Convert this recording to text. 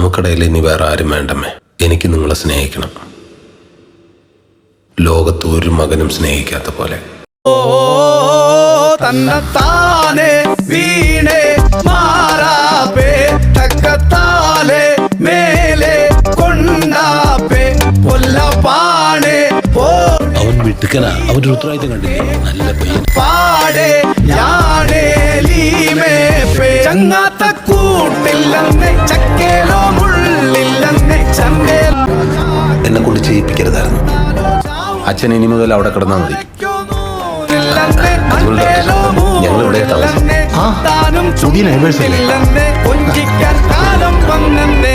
നമുക്കിടയിൽ ഇനി വേറെ ആരും വേണ്ടമ്മേ. എനിക്ക് നിങ്ങളെ സ്നേഹിക്കണം, ലോകത്ത് ഒരു മകനും സ്നേഹിക്കാത്ത പോലെ. തന്നത്താനെ വീണേ മാറാപ്പേ തക്കത്താലെ മേലെ കൊണ്ടാപ്പേ കൊല്ലപ്പാണേ അവൻ വിട്ടുക്കനാ, അവൻ്റെ ഉത്തരവാദിത്തം കണ്ടില്ലേ, നല്ല പയ്യൻ. പാടേ യാണേ ലീമേ പേ ചങ്ങാത്ത കൂട്ടില്ലെന്നേ ചക്കേലോ മുള്ളില്ലെന്നേ ചന്തേലോ. എന്നെ കൊണ്ട് ചെയ്യിപ്പിക്കരുതായിരുന്നു. അച്ഛൻ ഇനി മുതൽ അവിടെ കിടന്നാൽ മതി. ഞങ്ങൾ ഇവിടെ താമസം. പുതിയ നൈബേഴ്സ് കൊഞ്ചിക്കാൻ കാലം വന്നെ.